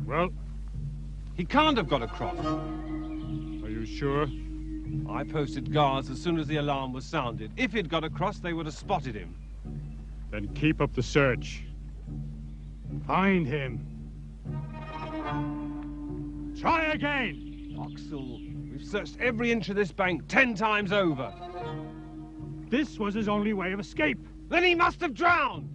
Well? He can't have got across. Are you sure? I posted guards as soon as the alarm was sounded. If he'd got across, they would have spotted him. Then keep up the search. Find him. Try again! Oxel, we've searched every inch of this bank 10 times over. This was his only way of escape. Then he must have drowned!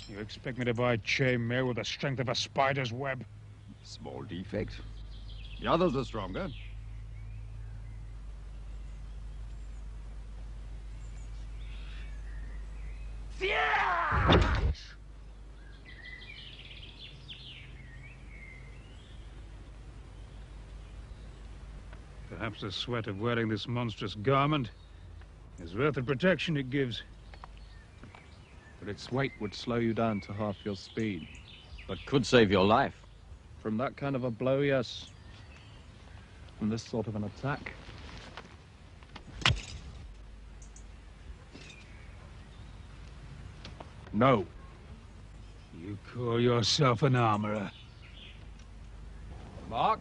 You expect me to buy chainmail with the strength of a spider's web? Small defect. The others are stronger. Perhaps the sweat of wearing this monstrous garment is worth the protection it gives. But its weight would slow you down to half your speed. But could save your life. From that kind of a blow, yes. From this sort of an attack. No. You call yourself an armorer? Mark,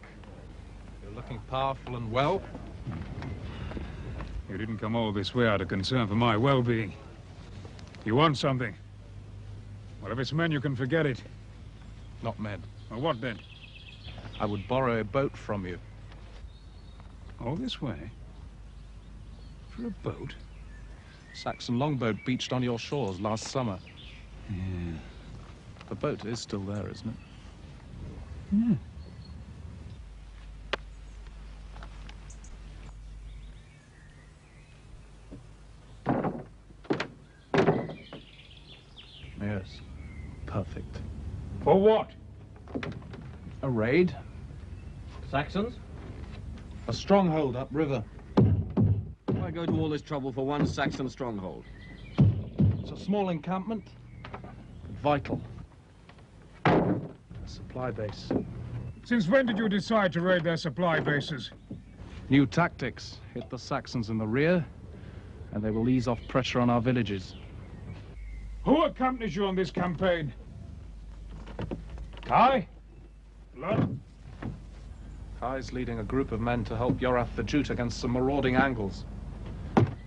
you're looking powerful and well. You didn't come all this way out of concern for my well-being. You want something? Well, if it's men, you can forget it. Not men. Well, what then? I would borrow a boat from you. All this way? For a boat? Saxon longboat beached on your shores last summer. Yeah. The boat is still there, isn't it? Yeah. Yes. Perfect. For what? A raid? Saxons? A stronghold upriver. Why go to all this trouble for one Saxon stronghold? It's a small encampment, but vital. A supply base. Since when did you decide to raid their supply bases? New tactics. Hit the Saxons in the rear, and they will ease off pressure on our villages. Who accompanies you on this campaign? Kai? Blood? Kai's leading a group of men to help Yorath the Jute against some marauding Angles.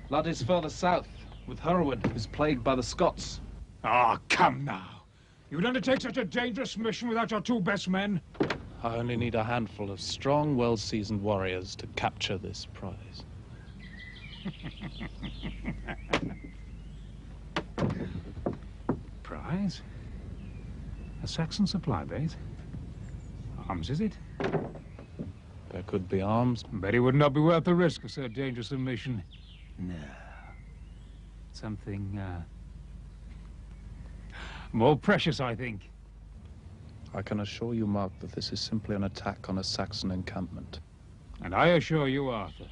Blood is further south, with Hereward, who's plagued by the Scots. Ah, come now. You'd undertake such a dangerous mission without your two best men? I only need a handful of strong, well-seasoned warriors to capture this prize. Prize? A Saxon supply base? Arms, is it? There could be arms. Bet it would not be worth the risk of so dangerous a mission. No. Something, more precious, I think. I can assure you, Mark, that this is simply an attack on a Saxon encampment. And I assure you, Arthur,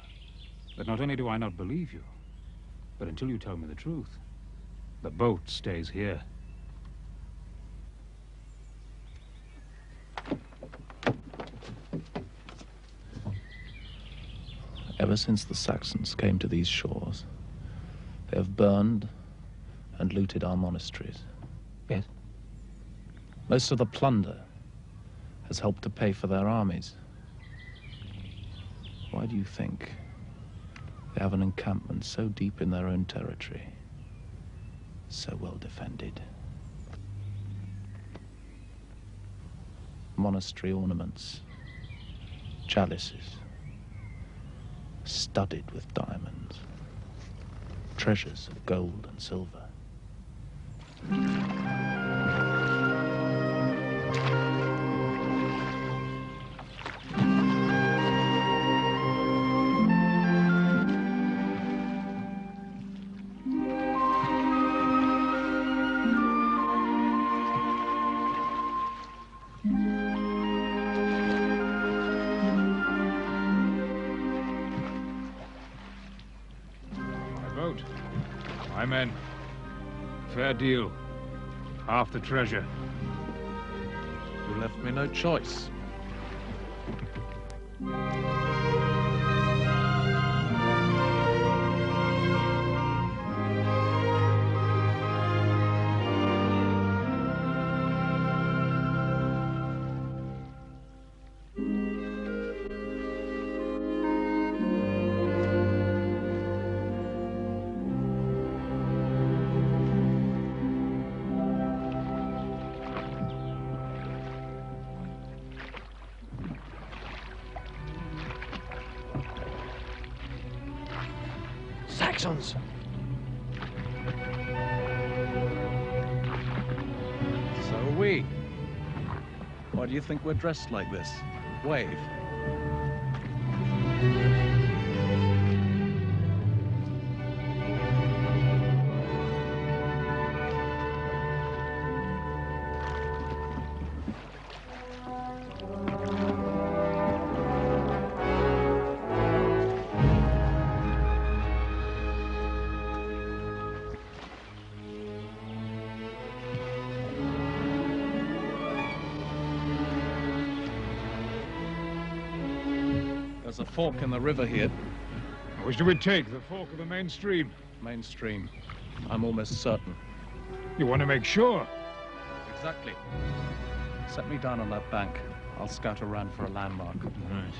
that not only do I not believe you, but until you tell me the truth, the boat stays here. Ever since the Saxons came to these shores, they have burned and looted our monasteries. Yes? Most of the plunder has helped to pay for their armies. Why do you think they have an encampment so deep in their own territory, so well defended? Monastery ornaments, chalices, studded with diamonds, treasures of gold and silver. My men. Fair deal. Half the treasure. You left me no choice. Saxons! So are we. Why do you think we're dressed like this? Wave. There's a fork in the river here. Which do we take, the fork or the main stream? Mainstream. I'm almost certain. You want to make sure? Exactly. Set me down on that bank. I'll scout around for a landmark. Right.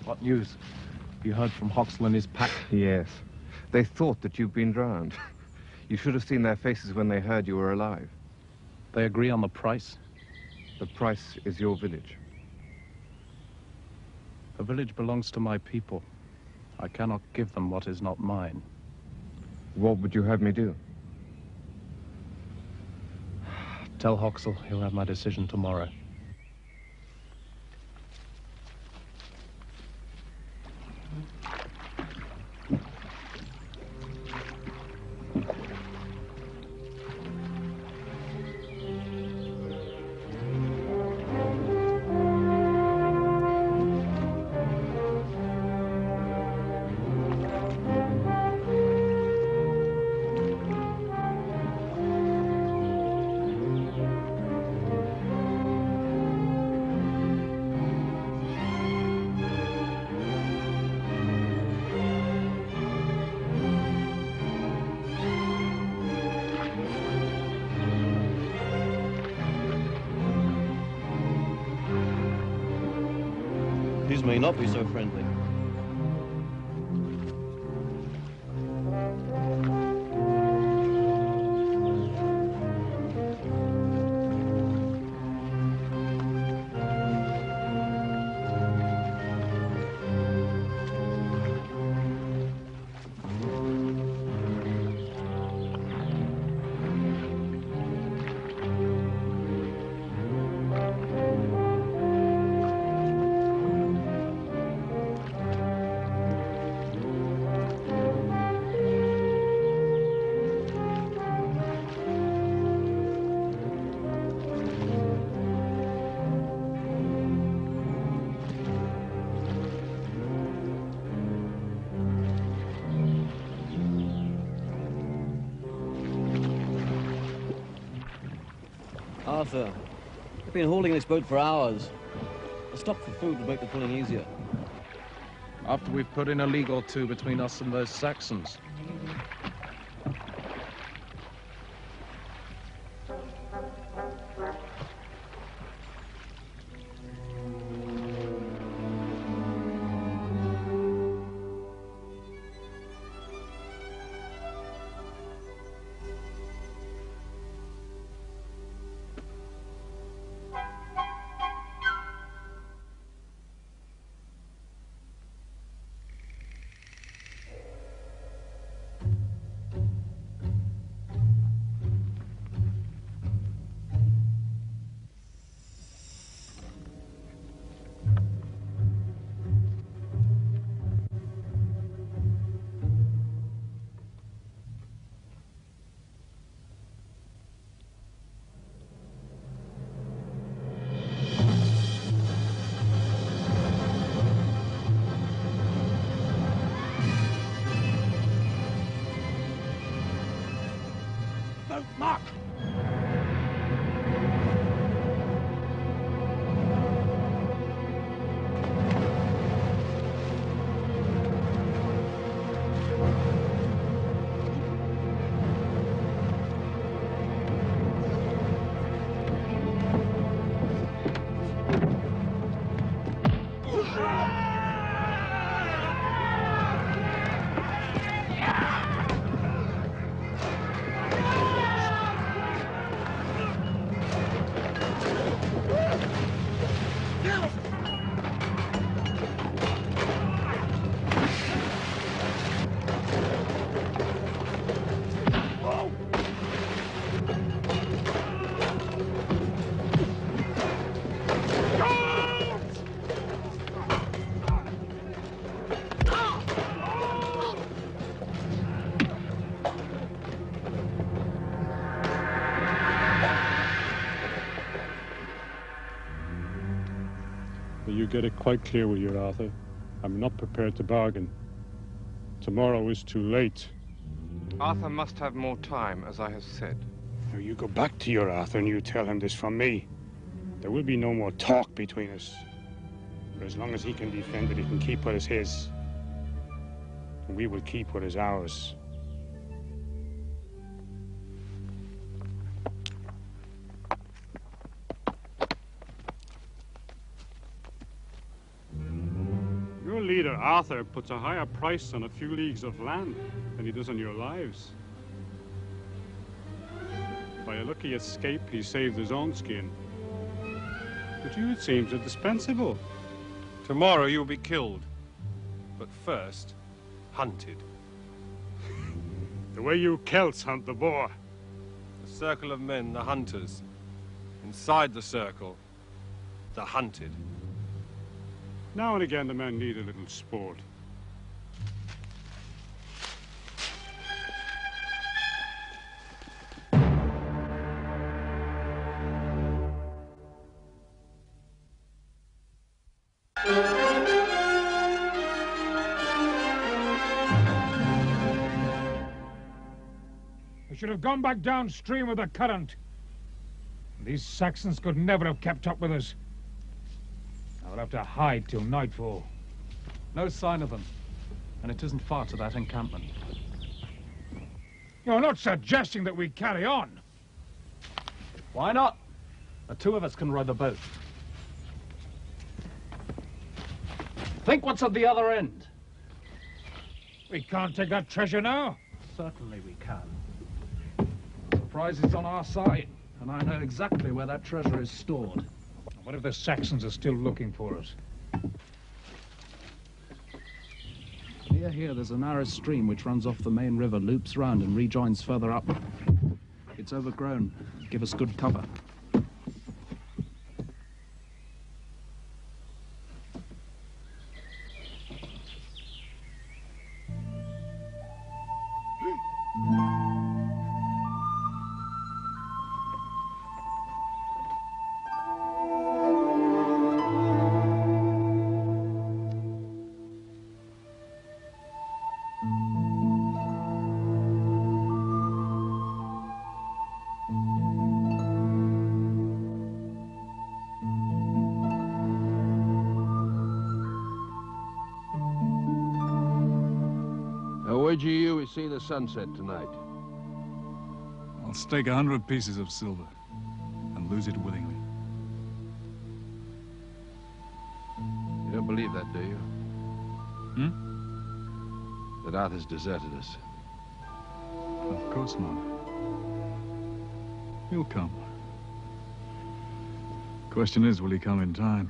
What news? You heard from Hoxel and his pack? Yes. They thought that you'd been drowned. You should have seen their faces when they heard you were alive. They agree on the price? The price is your village. The village belongs to my people. I cannot give them what is not mine. What would you have me do? Tell Hoxel he'll have my decision tomorrow. These may not be so friendly. Arthur, We've been hauling this boat for hours. A stop for food would make the pulling easier. After we've put in a league or two between us and those Saxons. Mark! You get it quite clear with you, Arthur. I'm not prepared to bargain. Tomorrow is too late. Arthur must have more time, as I have said. Now you go back to your Arthur and you tell him this from me. There will be no more talk between us. For as long as he can defend it, he can keep what is his. And we will keep what is ours. Your leader, Arthur, puts a higher price on a few leagues of land than he does on your lives. By a lucky escape, he saved his own skin. But you, it seems, are dispensable. Tomorrow you'll be killed. But first, hunted. The way you Celts hunt the boar. The circle of men, the hunters. Inside the circle, the hunted. Now and again, the men need a little sport. We should have gone back downstream with the current. These Saxons could never have kept up with us. I'll have to hide till nightfall. No sign of them. And it isn't far to that encampment. You're not suggesting that we carry on? Why not? The two of us can row the boat. Think what's at the other end. We can't take that treasure now. Certainly we can. The prize is on our side, and I know exactly where that treasure is stored. What if the Saxons are still looking for us? Near here, there's a narrow stream which runs off the main river, loops round and rejoins further up. It's overgrown. Give us good cover. wager you we see the sunset tonight? I'll stake 100 pieces of silver and lose it willingly. You don't believe that, do you? That Arthur's deserted us? Of course not. He'll come. Question is, will he come in time?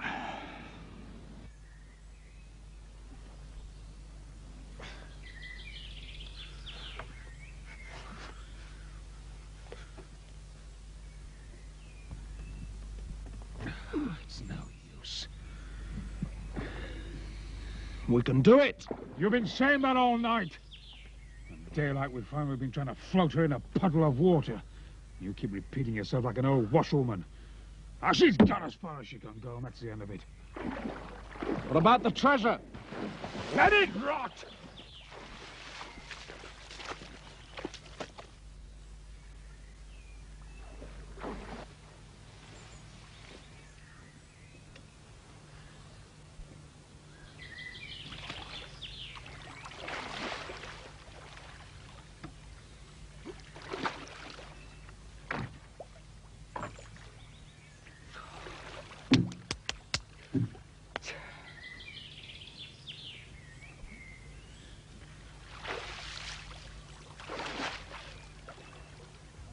It's no use. We can do it! You've been saying that all night. In daylight we find we've been trying to float her in a puddle of water. You keep repeating yourself like an old washwoman. Ah, she's got as far as she can go, and that's the end of it. What about the treasure? Let it rot!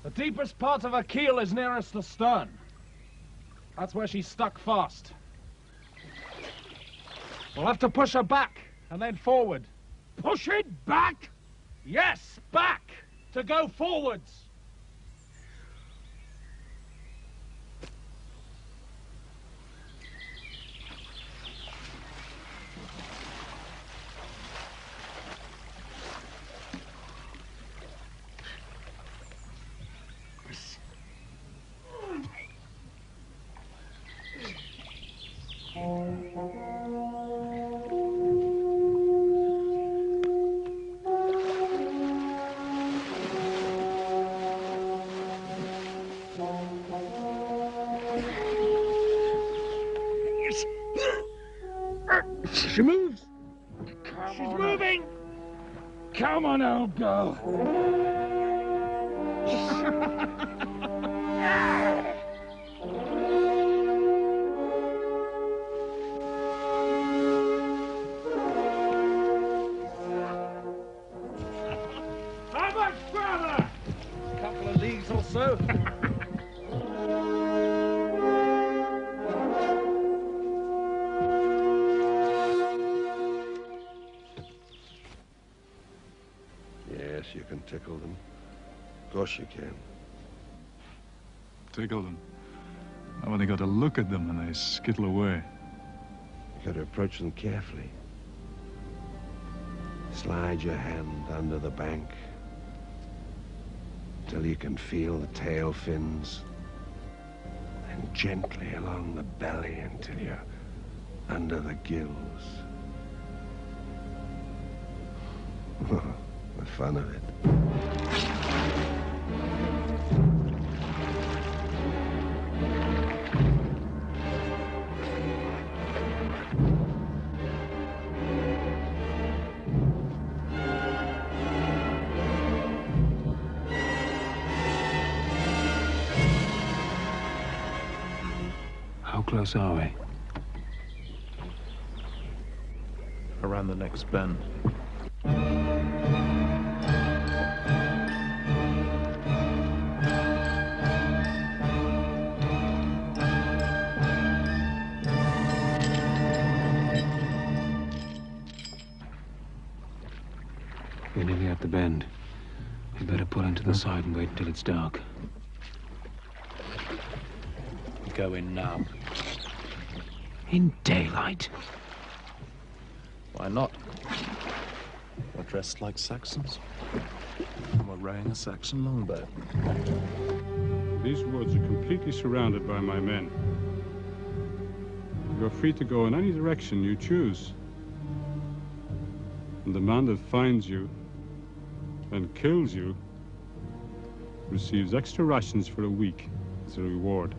The deepest part of her keel is nearest the stern. That's where she's stuck fast. We'll have to push her back, and then forward. Push it back! Yes, back! To go forwards! She moves! She's moving! Come on, old girl! How much further? A couple of leagues or so. Yes, you can tickle them. Of course you can. Tickle them. I've only got to look at them and they skittle away. You got to approach them carefully. Slide your hand under the bank till you can feel the tail fins, and gently along the belly until you're under the gills. The fun of it. How close are we? Around the next bend. We're nearly at the bend. We better pull into the side and wait until it's dark. Go in now. In daylight? Why not? We're dressed like Saxons. And we're rowing a Saxon longboat. These woods are completely surrounded by my men. You're free to go in any direction you choose. And the man that finds you and kills you receives extra rations for a week as a reward.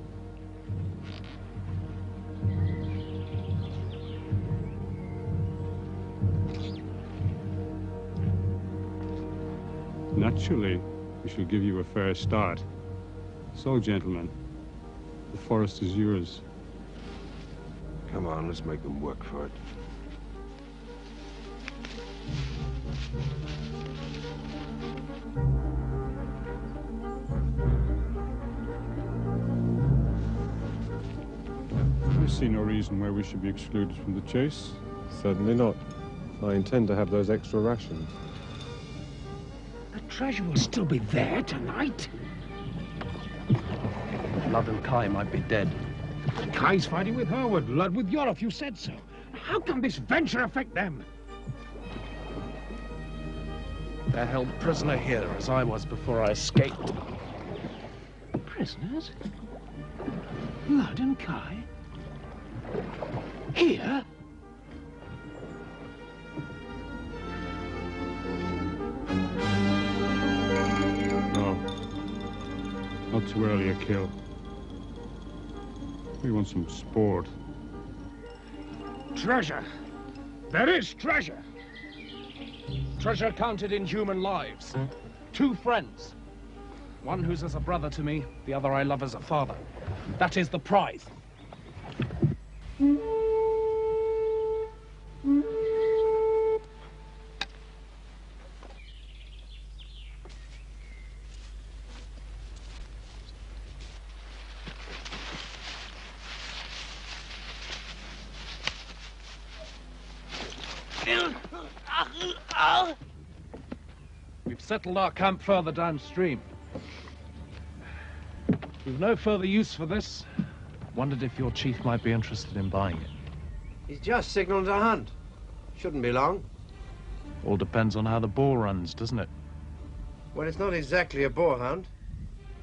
Naturally, we shall give you a fair start. So, gentlemen, the forest is yours. Come on, let's make them work for it. I see no reason why we should be excluded from the chase. Certainly not. I intend to have those extra rations. The treasure will still be there tonight. Lud and Kai might be dead. Kai's fighting with Herwood, Lud with Yoroth, you said so. How can this venture affect them? They're held prisoner here, as I was before I escaped. Prisoners? Lud and Kai? Here? No. Not too early a kill. We want some sport. Treasure! There is treasure! Treasure counted in human lives. 2 friends. One who's as a brother to me, the other I love as a father. That is the prize. We've settled our camp further downstream. We've no further use for this. Wondered if your chief might be interested in buying it. He's just signaled a hunt. Shouldn't be long. All depends on how the boar runs, doesn't it? Well, it's not exactly a boar hunt.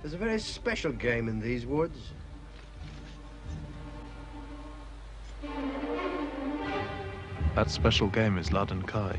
There's a very special game in these woods. That special game is Lud and Kai.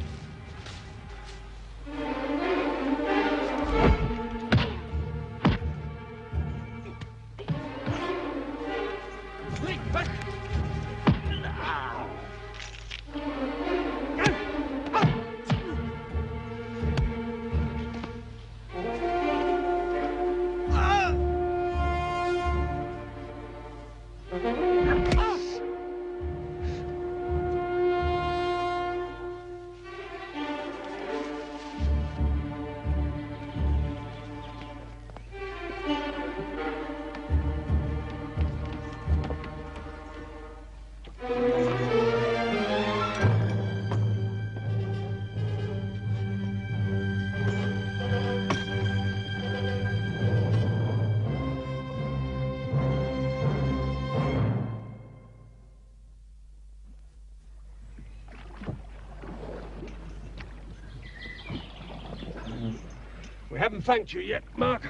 We haven't thanked you yet, Mark,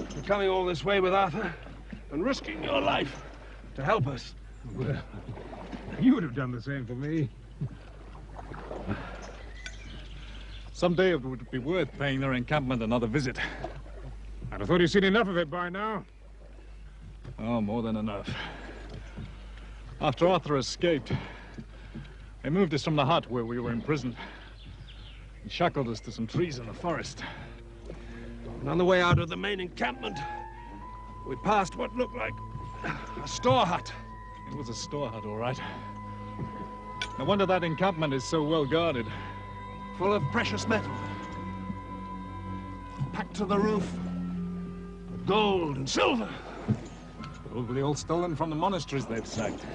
for coming all this way with Arthur and risking your life to help us. Well, you would have done the same for me. Someday it would be worth paying their encampment another visit. I'd have thought you'd seen enough of it by now. Oh, more than enough. After Arthur escaped, they moved us from the hut where we were imprisoned and shackled us to some trees in the forest. And on the way out of the main encampment, we passed what looked like a store hut. It was a store hut, all right. No wonder that encampment is so well guarded. Full of precious metal. Packed to the roof. Gold and silver. Probably all stolen from the monasteries they've sacked.